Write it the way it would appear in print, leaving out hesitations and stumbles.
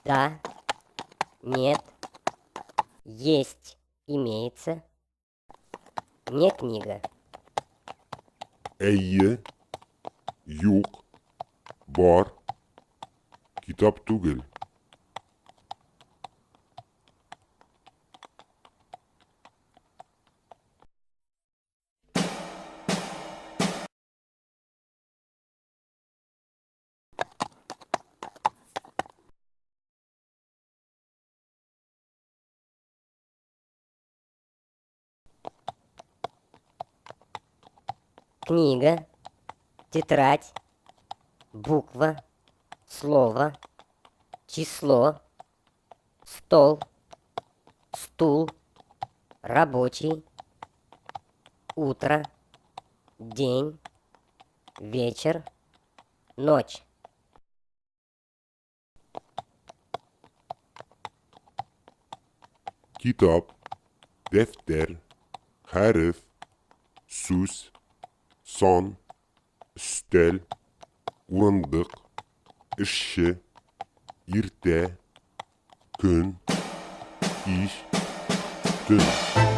Да, нет, есть, имеется, не книга. Әйе, юк, бар, китап түгел. Книга, тетрадь, буква, слово, число, стол, стул, рабочий, утро, день, вечер, ночь. Kitap, defter, hərf, süs, son, üstel, урындык, эшче, иртә, көн, иш, төн.